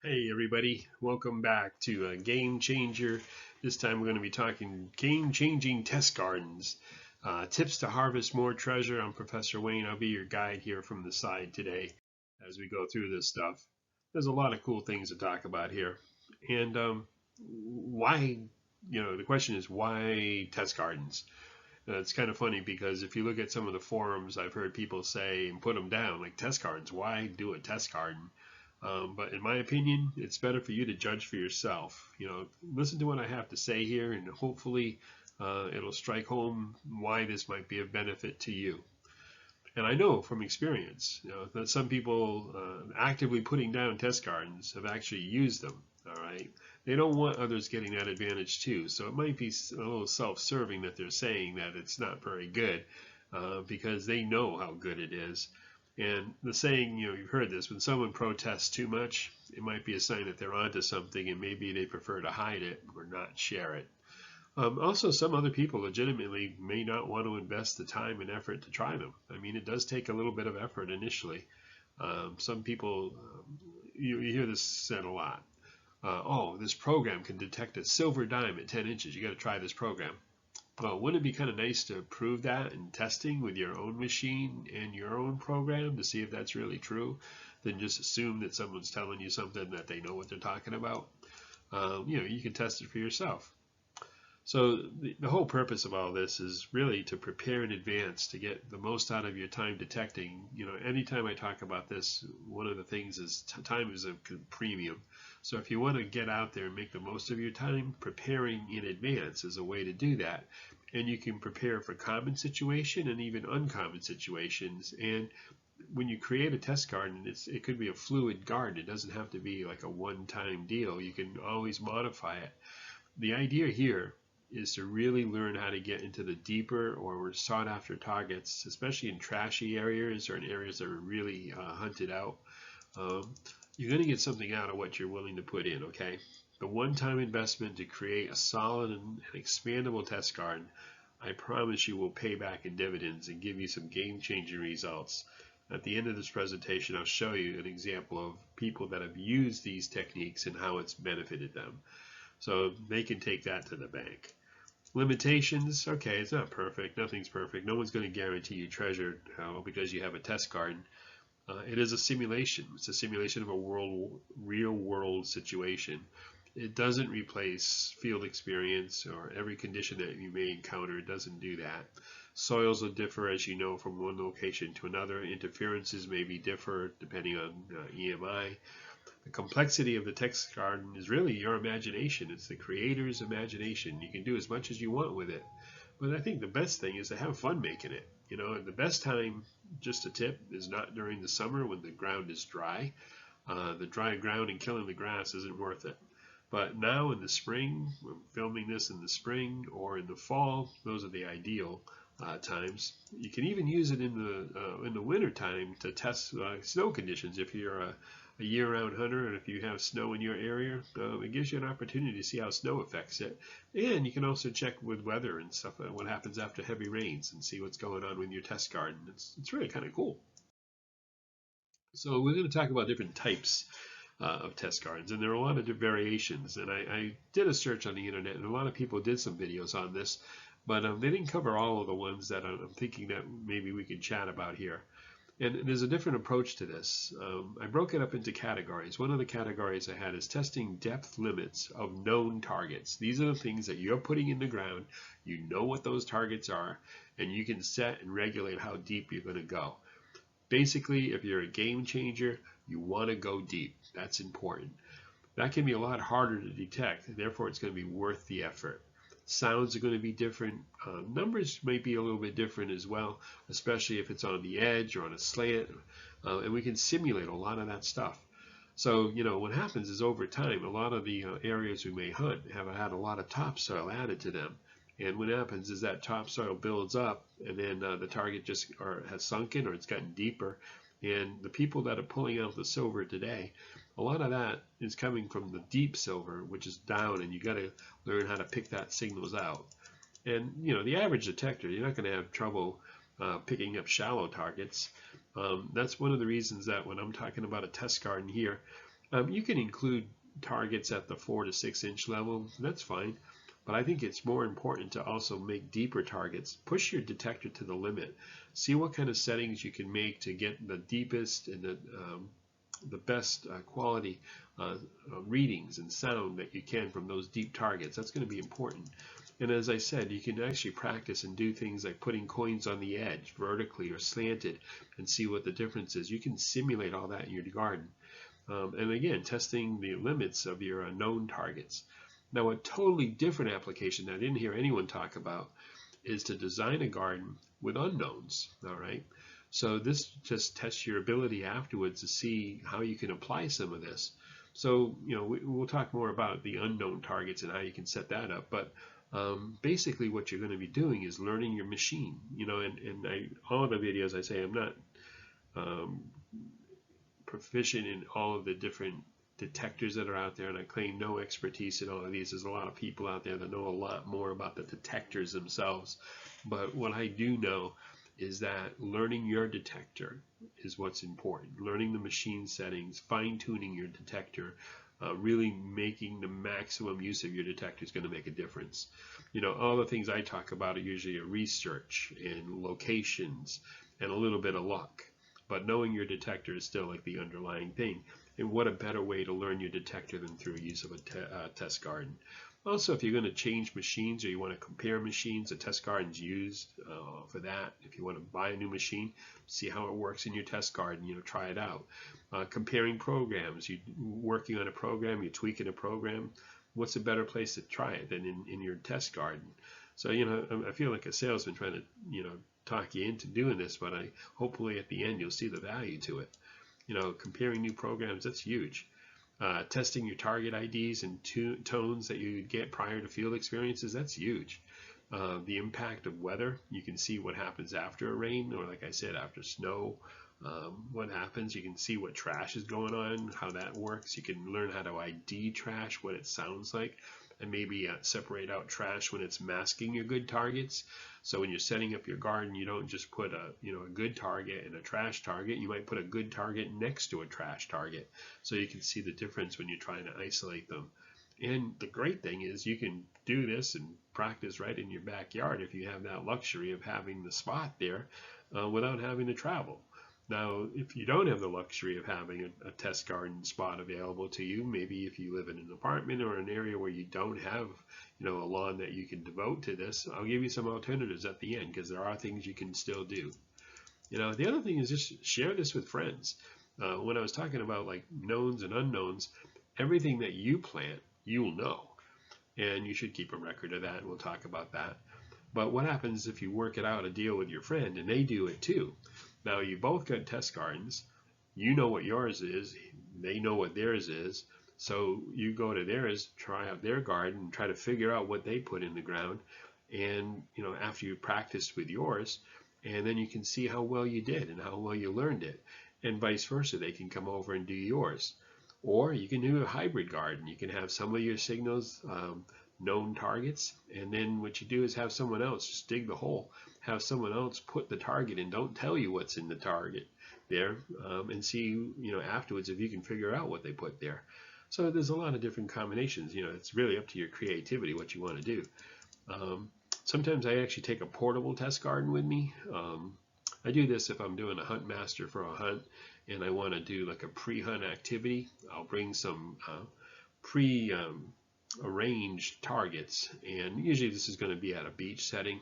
Hey everybody, welcome back to Game Changer. This time we're going to be talking game-changing test gardens. Tips to harvest more treasure. I'm Professor Wayne. I'll be your guide here from the side today as we go through this stuff. There's a lot of cool things to talk about here. And why, the question is why test gardens? It's kind of funny because if you look at some of the forums, I've heard people say and put them down like test gardens. Why do a test garden? But in my opinion, it's better for you to judge for yourself. Listen to what I have to say here, and hopefully, it'll strike home why this might be of benefit to you. And I know from experience, that some people actively putting down test gardens have actually used them. All right, they don't want others getting that advantage too. So it might be a little self-serving that they're saying that it's not very good because they know how good it is. And the saying, you've heard this, when someone protests too much, it might be a sign that they're onto something and maybe they prefer to hide it or not share it. Also, some other people legitimately may not want to invest the time and effort to try them. I mean, it does take a little bit of effort initially. Some people, you hear this said a lot. Oh, this program can detect a silver dime at 10 inches. You got to try this program. Well, wouldn't it be kind of nice to prove that in testing with your own machine and your own program to see if that's really true, than just assume that someone's telling you something that they know what they're talking about? You can test it for yourself. So the whole purpose of all this is really to prepare in advance to get the most out of your time detecting. Anytime I talk about this, one of the things is time is a premium. So if you want to get out there and make the most of your time, preparing in advance is a way to do that. And you can prepare for common situation and even uncommon situations. And when you create a test garden, it could be a fluid garden. It doesn't have to be like a one-time deal. You can always modify it. The idea here is to really learn how to get into the deeper or sought after targets, especially in trashy areas or in areas that are really hunted out. Um, you're going to get something out of what you're willing to put in, okay? The one time investment to create a solid and expandable test garden, I promise you will pay back in dividends and give you some game changing results. At the end of this presentation, I'll show you an example of people that have used these techniques and how it's benefited them. So they can take that to the bank. Limitations, okay, it's not perfect. Nothing's perfect. No one's going to guarantee you treasure because you have a test garden. It is a simulation. It's a simulation of a real world situation. It doesn't replace field experience or every condition that you may encounter. It doesn't do that. Soils will differ, as you know, from one location to another. Interferences may be differ depending on EMI. The complexity of the text garden is really your imagination. It's the creator's imagination. You can do as much as you want with it. But I think the best thing is to have fun making it. The best time, just a tip, is not during the summer when the ground is dry. The dry ground and killing the grass isn't worth it. But now in the spring, we're filming this in the spring or in the fall, those are the ideal times. You can even use it in the winter time to test snow conditions. If you're a year-round hunter and if you have snow in your area, it gives you an opportunity to see how snow affects it. And you can also check with weather and stuff, what happens after heavy rains, and see what's going on with your test garden. It's really kind of cool. So we're going to talk about different types of test gardens, and there are a lot of variations. And I did a search on the internet, and a lot of people did some videos on this, but they didn't cover all of the ones that I'm thinking that maybe we can chat about here. And there's a different approach to this. I broke it up into categories. One of the categories I had is testing depth limits of known targets. These are the things that you're putting in the ground. You know what those targets are, and you can set and regulate how deep you're going to go. Basically, if you're a game changer, you want to go deep. That's important. That can be a lot harder to detect, and therefore it's going to be worth the effort. Sounds are going to be different. Numbers might be a little bit different as well, especially if it's on the edge or on a slant. And we can simulate a lot of that stuff. So, what happens is over time, a lot of the areas we may hunt have had a lot of topsoil added to them. And what happens is that topsoil builds up, and then the target just has sunken or it's gotten deeper. And the people that are pulling out the silver today, a lot of that is coming from the deep silver, which is down, and you got to learn how to pick that signals out. And the average detector, you're not going to have trouble picking up shallow targets. That's one of the reasons that when I'm talking about a test garden here, You can include targets at the 4 to 6 inch level. That's fine. But I think it's more important to also make deeper targets. Push your detector to the limit. See what kind of settings you can make to get the deepest and the best quality readings and sound that you can from those deep targets. That's going to be important. And as I said, you can actually practice and do things like putting coins on the edge, vertically or slanted, and see what the difference is. You can simulate all that in your garden. And again, testing the limits of your known targets. Now, a totally different application that I didn't hear anyone talk about is to design a garden with unknowns. All right. So this just tests your ability afterwards to see how you can apply some of this. So, we'll talk more about the unknown targets and how you can set that up. But basically what you're going to be doing is learning your machine. All of the videos I say I'm not um, proficient in all of the different detectors that are out there, and I claim no expertise in all of these. There's a lot of people out there that know a lot more about the detectors themselves. But what I do know is that learning your detector is what's important. Learning the machine settings, fine-tuning your detector, really making the maximum use of your detector is going to make a difference. All the things I talk about are usually a research and locations and a little bit of luck. But knowing your detector is still like the underlying thing. And what a better way to learn your detector than through use of a test garden. Also, if you're going to change machines or you want to compare machines, a test garden's used for that. If you want to buy a new machine, see how it works in your test garden, try it out. Comparing programs, you working on a program, you're tweaking a program, what's a better place to try it than in your test garden? So, I feel like a salesman trying to, talk you into doing this, but hopefully at the end you'll see the value to it. Comparing new programs, that's huge. Testing your target IDs and tones that you get prior to field experiences, that's huge. The impact of weather, you can see what happens after a rain, or like I said, after snow, what happens. You can see what trash is going on, how that works. You can learn how to ID trash, what it sounds like, and maybe separate out trash when it's masking your good targets. So when you're setting up your garden, you don't just put a good target and a trash target. You might put a good target next to a trash target, so you can see the difference when you're trying to isolate them. And the great thing is you can do this and practice right in your backyard if you have that luxury of having the spot there without having to travel. Now, if you don't have the luxury of having a test garden spot available to you, maybe if you live in an apartment or an area where you don't have, a lawn that you can devote to this, I'll give you some alternatives at the end because there are things you can still do. The other thing is just share this with friends. When I was talking about like knowns and unknowns, everything that you plant, you'll know. And you should keep a record of that, and we'll talk about that. But what happens if you work it out a deal with your friend and they do it too? Now you both got test gardens. You know what yours is. They know what theirs is. So you go to theirs, try out their garden, and try to figure out what they put in the ground. And after you practiced with yours, and then you can see how well you did and how well you learned it. And vice versa, they can come over and do yours. Or you can do a hybrid garden. You can have some of your signals known targets, and then what you do is have someone else just dig the hole, have someone else put the target in, don't tell you what's in the target there, and see afterwards if you can figure out what they put there. So there's a lot of different combinations. It's really up to your creativity what you want to do. Sometimes I actually take a portable test garden with me. I do this if I'm doing a hunt master for a hunt and I want to do like a pre-hunt activity. I'll bring some pre-arranged targets, and usually this is going to be at a beach setting.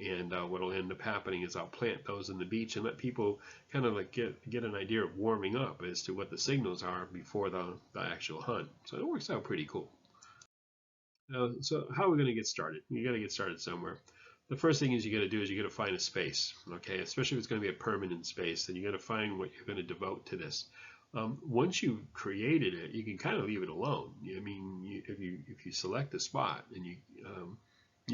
And what will end up happening is I'll plant those in the beach and let people kind of like get an idea of warming up as to what the signals are before the actual hunt. So it works out pretty cool. So how are we going to get started? You got to get started somewhere. The first thing is you got to do is you got to find a space, okay? Especially if it's going to be a permanent space, then you got to find what you're going to devote to this. Once you've created it, you can kind of leave it alone. I mean, if you select a spot and you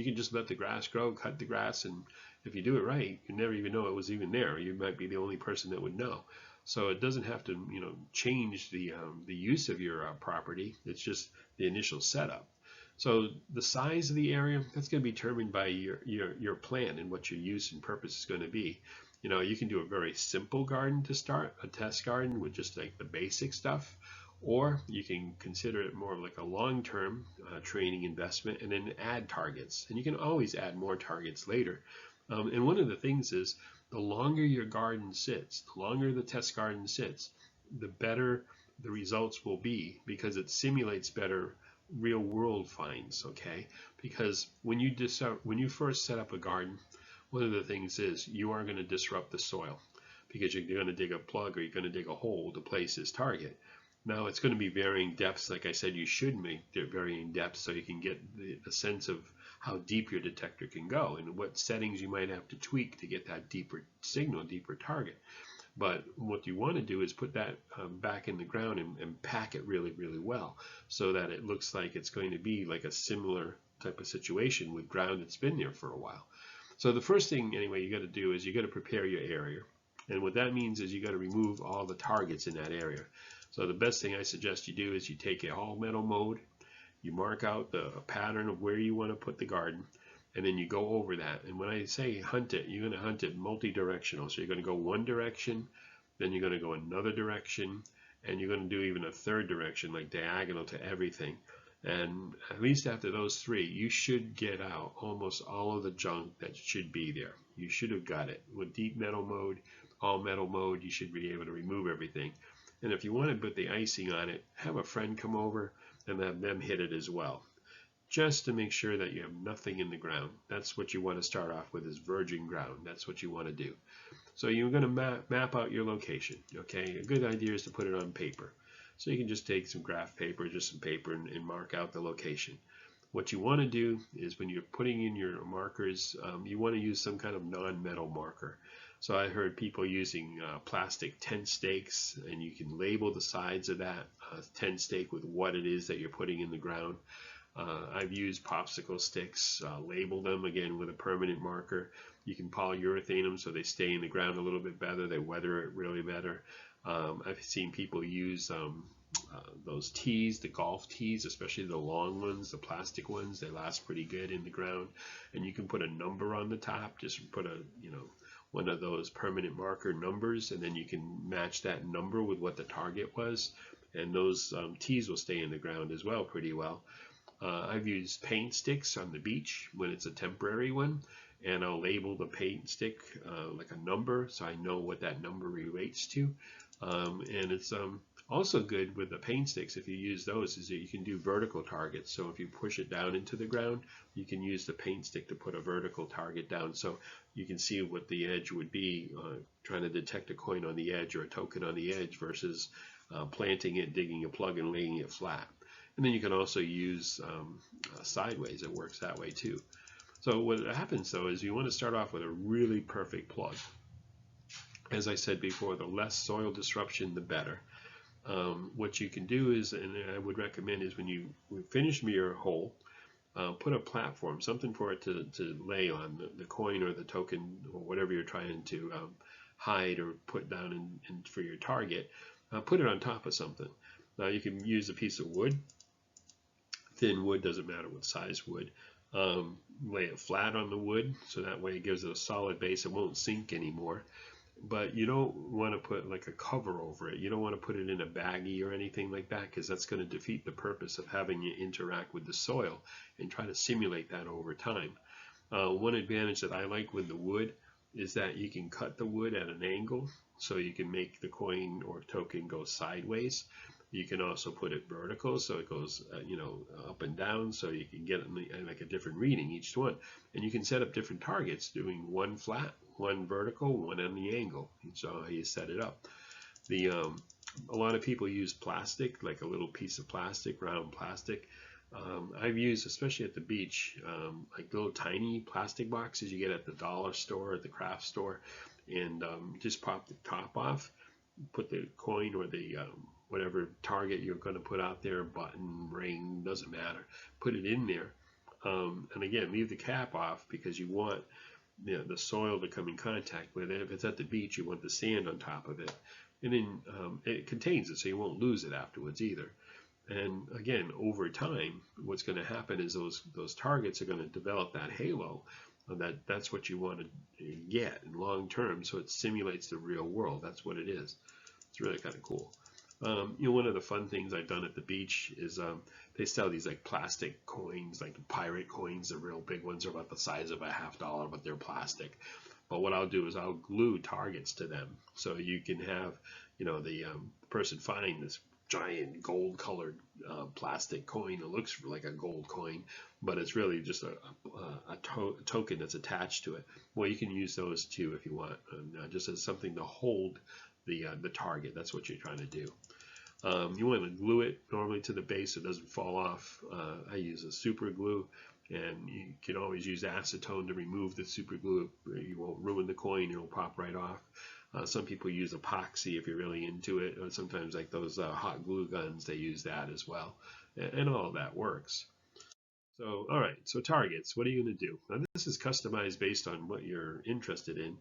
can just let the grass grow, cut the grass, and if you do it right, you never even know it was even there. You might be the only person that would know. So it doesn't have to, change the use of your property. It's just the initial setup. So the size of the area, that's going to be determined by your plan and what your use and purpose is going to be. You can do a very simple garden to start, a test garden with just like the basic stuff, Or you can consider it more of like a long-term training investment and then add targets. And you can always add more targets later. And one of the things is the longer your garden sits, the longer the test garden sits, the better the results will be because it simulates better real world finds. Okay, because when you first set up a garden, one of the things is you are going to disrupt the soil because you're going to dig a plug or you're going to dig a hole to place this target. Now it's going to be varying depths. Like I said, you should make varying depths so you can get the sense of how deep your detector can go and what settings you might have to tweak to get that deeper signal, deeper target. But what you want to do is put that back in the ground and pack it really, really well so that it looks like it's going to be like a similar type of situation with ground that's been there for a while. So the first thing, anyway, you got to do is you got to prepare your area. And what that means is you got to remove all the targets in that area. So the best thing I suggest you do is you take a all metal mode, you mark out the pattern of where you want to put the garden, and then you go over that. And when I say hunt it, you're going to hunt it multi-directional. So you're going to go one direction, then you're going to go another direction, and you're going to do even a third direction, like diagonal to everything. And at least after those three, you should get out almost all of the junk that should be there. You should have got it. With deep metal mode, all metal mode, you should be able to remove everything. And if you want to put the icing on it, have a friend come over and have them hit it as well, just to make sure that you have nothing in the ground. That's what you want to start off with, is virgin ground. That's what you want to do. So you're going to map out your location. Okay, a good idea is to put it on paper. So you can just take some graph paper, just some paper, and mark out the location. What you want to do is when you're putting in your markers, you want to use some kind of non-metal marker. So I heard people using plastic tent stakes, and you can label the sides of that tent stake with what it is that you're putting in the ground. I've used popsicle sticks, label them again with a permanent marker. You can polyurethane them so they stay in the ground a little bit better. They weather it really better. I've seen people use those tees, the golf tees, especially the long ones, the plastic ones. They last pretty good in the ground. And you can put a number on the top. Just put a, one of those permanent marker numbers, and then you can match that number with what the target was. And those tees will stay in the ground as well pretty well. I've used paint sticks on the beach when it's a temporary one, and I'll label the paint stick like a number so I know what that number relates to. And it's also good with the paint sticks, if you use those, is that you can do vertical targets. So if you push it down into the ground, you can use the paint stick to put a vertical target down so you can see what the edge would be, trying to detect a coin on the edge or a token on the edge versus planting it, digging a plug and laying it flat. And then you can also use sideways. It works that way too. So what happens though is you want to start off with a really perfect plug. As I said before, the less soil disruption, the better. What you can do is, and I would recommend, is when you finish your hole, put a platform, something for it to lay on, the coin or the token or whatever you're trying to hide or put down for your target. Put it on top of something. Now you can use a piece of wood. Thin wood, doesn't matter what size wood. Lay it flat on the wood so that way it gives it a solid base. It won't sink anymore. But you don't want to put like a cover over it. You don't want to put it in a baggie or anything like that, because that's going to defeat the purpose of having you interact with the soil and try to simulate that over time. One advantage that I like with the wood is that you can cut the wood at an angle, so you can make the coin or token go sideways. You can also put it vertical, so it goes, up and down, so you can get like a different reading each one. And you can set up different targets, doing one flat, one vertical, one on the angle. So how you set it up. A lot of people use plastic, like a little piece of plastic, round plastic. I've used, especially at the beach, like little tiny plastic boxes you get at the dollar store, at the craft store, and just pop the top off, put the coin or the whatever target you're going to put out there, button, ring, doesn't matter, put it in there. And again, leave the cap off because you want the soil to come in contact with it. If it's at the beach, you want the sand on top of it. And then it contains it, so you won't lose it afterwards either. And again, over time, what's going to happen is those targets are going to develop that halo. That's what you want to get in long term, so it simulates the real world. That's what it is. It's really kind of cool. One of the fun things I've done at the beach is they sell these like plastic coins, like pirate coins. The real big ones are about the size of a $50, but they're plastic. But what I'll do is I'll glue targets to them, so you can have, the person find this giant gold-colored plastic coin. It looks like a gold coin, but it's really just a token that's attached to it. Well, you can use those too if you want, just as something to hold the target. That's what you're trying to do. You want to glue it normally to the base so it doesn't fall off. I use a super glue, and you can always use acetone to remove the super glue. You won't ruin the coin, it'll pop right off. Some people use epoxy if you're really into it, or sometimes like those hot glue guns, they use that as well, and all of that works. So, all right, so targets, what are you going to do? Now, this is customized based on what you're interested in.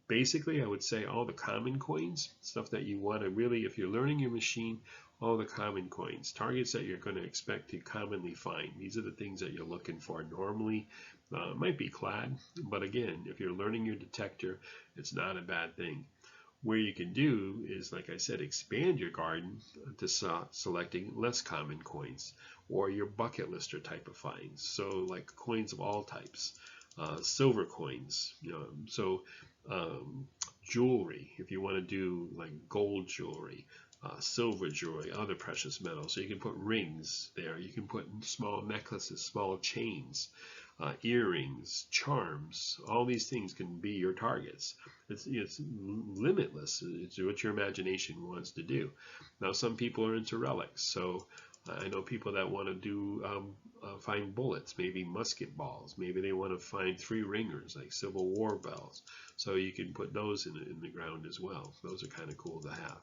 Basically, I would say all the common coins, stuff that you want to really, if you're learning your machine, all the common coins, targets that you're going to expect to commonly find. These are the things that you're looking for normally. Might be clad, but again, if you're learning your detector, it's not a bad thing. Where you can do is, like I said, expand your garden to selecting less common coins, or your bucket lister type of finds. So like coins of all types, silver coins, jewelry, if you want to do like gold jewelry, silver jewelry, other precious metals. So you can put rings there. You can put small necklaces, small chains, earrings, charms. All these things can be your targets. It's limitless. It's what your imagination wants to do. Now, some people are into relics. So I know people that want to do find bullets, maybe musket balls. Maybe they want to find 3 ringers, like Civil War bells. So you can put those in the ground as well. Those are kind of cool to have.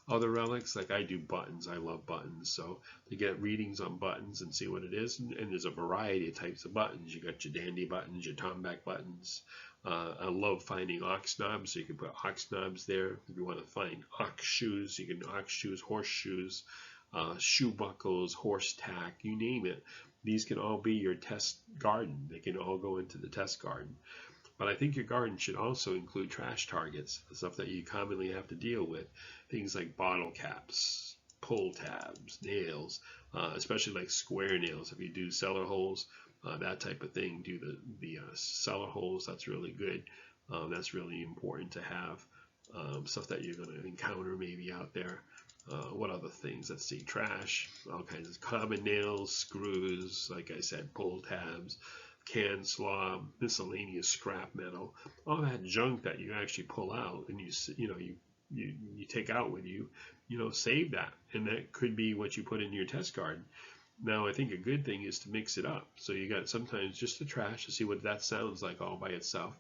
Other relics, like I do buttons. I love buttons. So to get readings on buttons and see what it is, and there's a variety of types of buttons. You got your dandy buttons, your tomback buttons. I love finding ox knobs, so you can put ox knobs there. If you want to find ox shoes, you can ox shoes, horseshoes, shoe buckles, horse tack, you name it. These can all be your test garden. They can all go into the test garden. But I think your garden should also include trash targets, the stuff that you commonly have to deal with. Things like bottle caps, pull tabs, nails, especially like square nails. If you do cellar holes, that type of thing, do the cellar holes, that's really good. That's really important to have. Stuff that you're going to encounter maybe out there. What other things? Let's see, trash, all kinds of common nails, screws, like I said, pull tabs, can slob, miscellaneous scrap metal, all that junk that you actually pull out and you take out with you, save that, and that could be what you put in your test garden. Now, I think a good thing is to mix it up. So you got sometimes just the trash to see what that sounds like all by itself,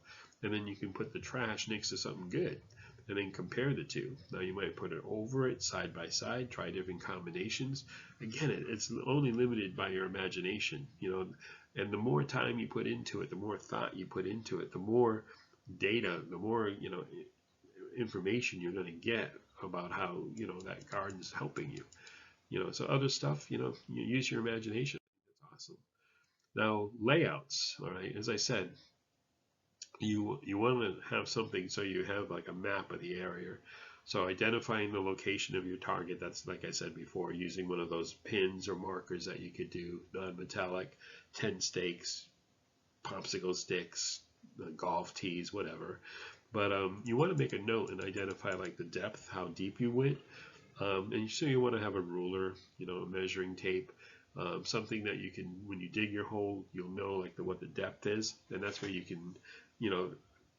and then you can put the trash next to something good, and then compare the two. Now you might put it over it side by side, try different combinations. Again, it's only limited by your imagination, and the more time you put into it, the more thought you put into it, the more data, the more, information you're going to get about how, that garden's helping you. So other stuff, you use your imagination. That's awesome. Now, layouts, all right, as I said, you want to have something so you have like a map of the area. So identifying the location of your target, that's like I said before, using one of those pins or markers that you could do, non-metallic, 10 stakes, popsicle sticks, golf tees, whatever. But you want to make a note and identify like the depth, how deep you went. And so you want to have a ruler, a measuring tape, something that you can, when you dig your hole, you'll know like what the depth is, and that's where you can,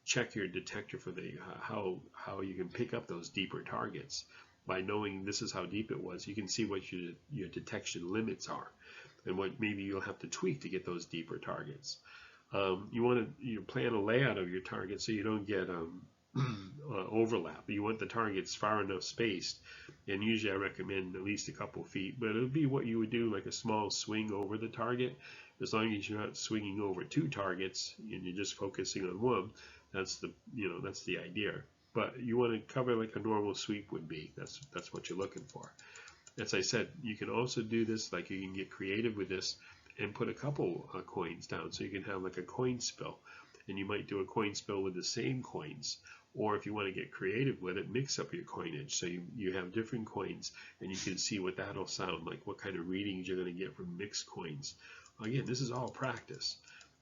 check your detector for the how you can pick up those deeper targets. By knowing this is how deep it was, you can see what your detection limits are, and what maybe you'll have to tweak to get those deeper targets. You want to plan a layout of your target so you don't get overlap. You want the targets far enough spaced, and usually I recommend at least a couple feet, but it'll be what you would do, like a small swing over the target. As long as you're not swinging over 2 targets and you're just focusing on one, that's the idea. But you want to cover like a normal sweep would be. That's what you're looking for. As I said, you can also do this, like you can get creative with this and put a couple coins down, so you can have like a coin spill, and you might do a coin spill with the same coins, Or if you want to get creative with it, mix up your coinage. So you have different coins, and you can see what that'll sound like, what kind of readings you're going to get from mixed coins. Again, this is all practice.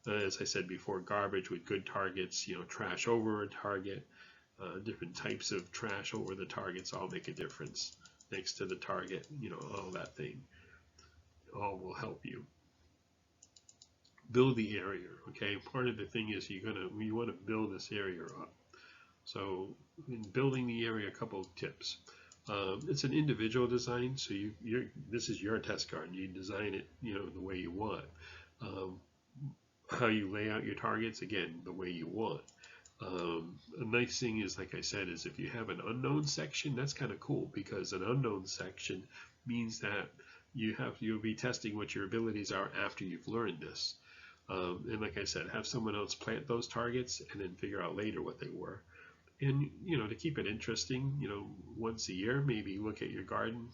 As I said before, garbage with good targets, trash over a target, different types of trash over the targets all make a difference. Next to the target, all that thing, all will help you. Build the area, okay? Part of the thing is you want to build this area up. So in building the area, a couple of tips. It's an individual design, so this is your test garden. You design it, the way you want. How you lay out your targets, again, the way you want. A nice thing is, like I said, is if you have an unknown section, that's kind of cool, because an unknown section means that you'll be testing what your abilities are after you've learned this. And like I said, have someone else plant those targets and then figure out later what they were. And to keep it interesting, once a year, maybe look at your garden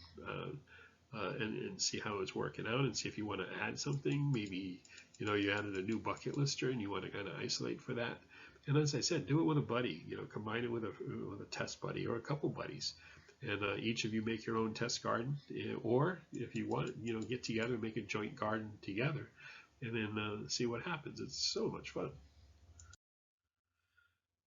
and see how it's working out, and see if you want to add something. Maybe you added a new bucket lister and you want to kind of isolate for that. And as I said, do it with a buddy. Combine it with a test buddy or a couple buddies, and each of you make your own test garden. Or if you want, get together and make a joint garden together, and then see what happens. It's so much fun.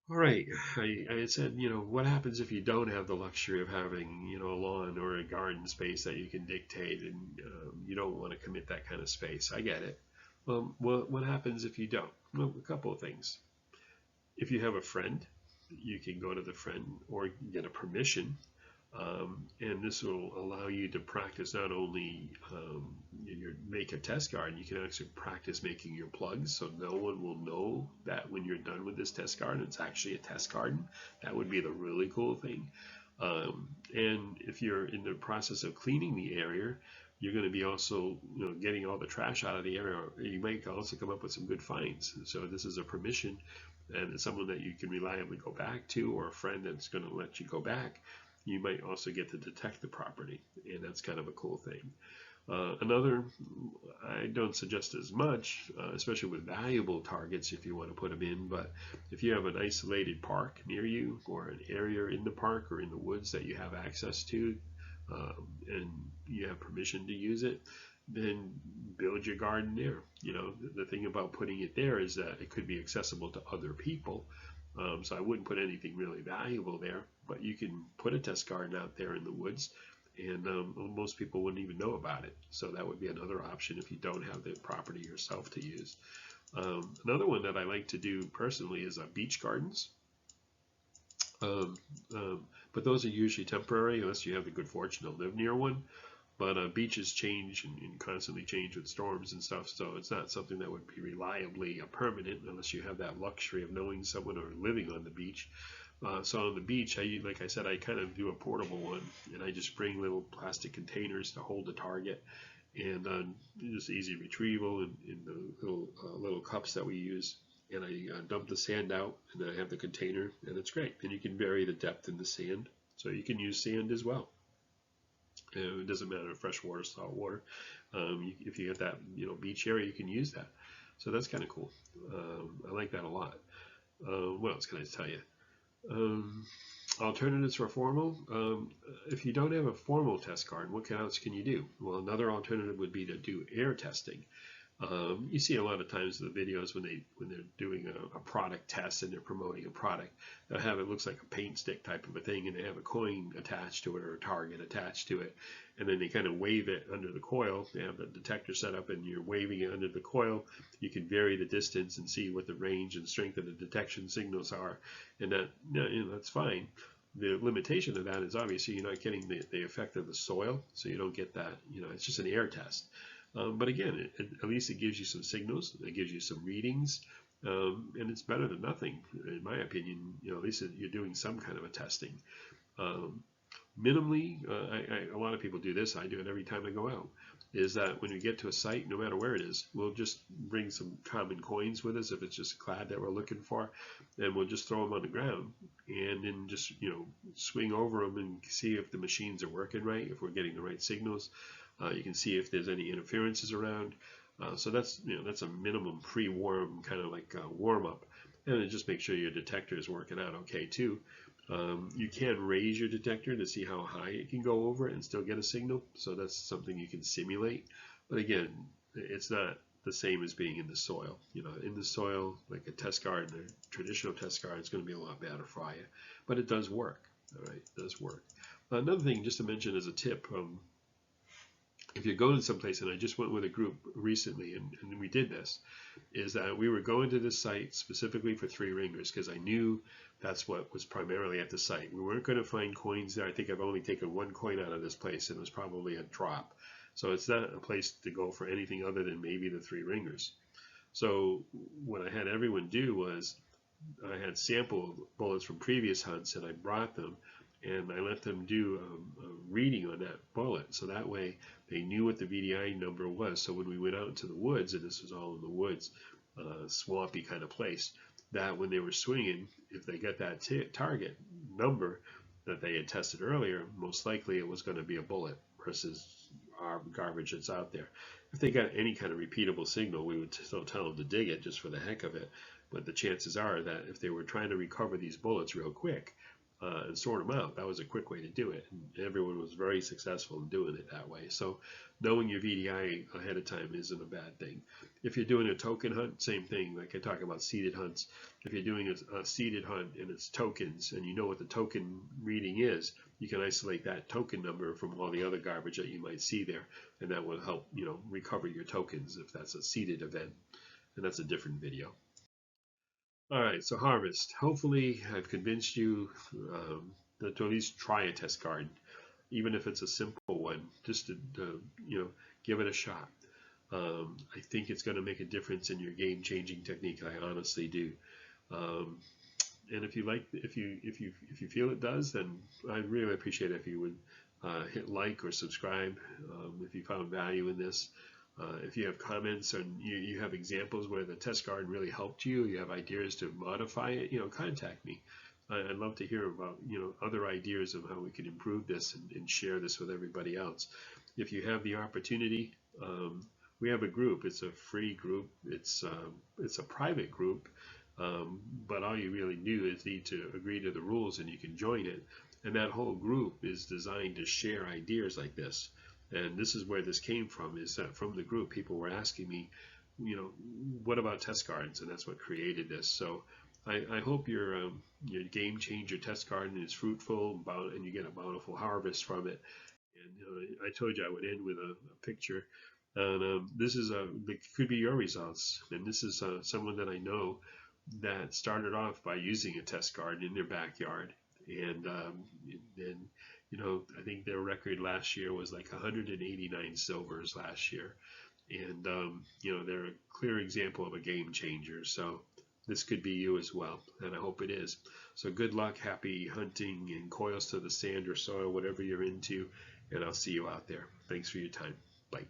All right, I said, what happens if you don't have the luxury of having, a lawn or a garden space that you can dictate, and you don't want to commit that kind of space? I get it. Well, what happens if you don't? Well, a couple of things. If you have a friend, you can go to the friend or get a permission, and this will allow you to practice not only make a test garden, you can actually practice making your plugs, so no one will know that when you're done with this test garden, it's actually a test garden. That would be the really cool thing. And if you're in the process of cleaning the area, you're going to be also getting all the trash out of the area. You might also come up with some good finds. So this is a permission, and it's someone that you can reliably go back to, or a friend that's going to let you go back. You might also get to detect the property, and that's kind of a cool thing. Another, I don't suggest as much, especially with valuable targets if you want to put them in, but if you have an isolated park near you, or an area in the park or in the woods that you have access to, and you have permission to use it, then build your garden there. The thing about putting it there is that it could be accessible to other people. So I wouldn't put anything really valuable there, but you can put a test garden out there in the woods, and most people wouldn't even know about it. So that would be another option if you don't have the property yourself to use. Another one that I like to do personally is beach gardens. But those are usually temporary unless you have the good fortune to live near one. But beaches change and constantly change with storms and stuff, so it's not something that would be reliably permanent unless you have that luxury of knowing someone or living on the beach. So on the beach, like I said, I kind of do a portable one, and I just bring little plastic containers to hold the target, and just easy retrieval in the little cups that we use. And I dump the sand out, and then I have the container, and it's great. And you can vary the depth in the sand, so you can use sand as well. It doesn't matter fresh water, salt water. If you have that beach area, you can use that. So that's kind of cool. I like that a lot. What else can I tell you? Alternatives for formal. If you don't have a formal test garden, what else can you do? Well, another alternative would be to do air testing. You see a lot of times in the videos when they're doing a product test and they're promoting a product, they'll have it looks like a paint stick type of a thing, and they have a coin attached to it or a target attached to it, and then they kind of wave it under the coil. They have the detector set up, and you're waving it under the coil. You can vary the distance and see what the range and strength of the detection signals are, and that's fine. The limitation of that is obviously you're not getting the effect of the soil, so you don't get that. It's just an air test. But again, at least it gives you some signals, it gives you some readings, and it's better than nothing, in my opinion. At least you're doing some kind of a testing. Minimally, a lot of people do this, I do it every time I go out, is that when we get to a site, no matter where it is, we'll just bring some common coins with us if it's just clad that we're looking for, and we'll just throw them on the ground, and then just swing over them and see if the machines are working right, if we're getting the right signals. You can see if there's any interferences around. So that's a minimum pre-warm kind of like warm-up. And then just make sure your detector is working out okay too. You can raise your detector to see how high it can go over it and still get a signal. So that's something you can simulate. But again, it's not the same as being in the soil. You know, in the soil, like a test garden, a traditional test garden, is going to be a lot better for you. But it does work. All right, it does work. Another thing just to mention as a tip, if you're going someplace, and I just went with a group recently, and we did this, is that we were going to this site specifically for three ringers because I knew that's what was primarily at the site. We weren't going to find coins there. I think I've only taken one coin out of this place, and it was probably a drop. So it's not a place to go for anything other than maybe the three ringers. So what I had everyone do was I had sample bullets from previous hunts, and I brought them, and I let them do a reading on that bullet. So that way they knew what the VDI number was. So when we went out into the woods, and this was all in the woods, swampy kind of place, that when they were swinging, if they got that target number that they had tested earlier, most likely it was going to be a bullet versus our garbage that's out there. If they got any kind of repeatable signal, we would still tell them to dig it just for the heck of it. But the chances are that if they were trying to recover these bullets real quick and sort them out, that was a quick way to do it. And everyone was very successful in doing it that way. So knowing your VDI ahead of time isn't a bad thing. If you're doing a token hunt, same thing. Like I talk about seeded hunts. If you're doing a seeded hunt and it's tokens and you know what the token reading is, you can isolate that token number from all the other garbage that you might see there, and that will help, you know, recover your tokens if that's a seeded event. And that's a different video. All right, so harvest. Hopefully, I've convinced you to at least try a test garden, even if it's a simple one, just to you know, give it a shot. I think it's going to make a difference in your game-changing technique. I honestly do. Um, and if you like, if you feel it does, then I'd really appreciate it if you would hit like or subscribe if you found value in this. If you have comments and you have examples where the test garden really helped you, you have ideas to modify it, you know, contact me. I'd love to hear about, you know, other ideas of how we can improve this and share this with everybody else. If you have the opportunity, we have a group. It's a free group. It's a private group, but all you really do is need to agree to the rules and you can join it. And that whole group is designed to share ideas like this. And this is where this came from, is that from the group, people were asking me, you know, what about test gardens? And that's what created this. So I hope your game changer test garden is fruitful and you get a bountiful harvest from it. And I told you I would end with a picture. And this is it could be your results. And this is someone that I know that started off by using a test garden in their backyard. And you know, I think their record last year was like 189 silvers last year. And you know, they're a clear example of a game changer. So this could be you as well, and I hope it is. So good luck, happy hunting, and coils to the sand or soil, whatever you're into, and I'll see you out there. Thanks for your time. Bye.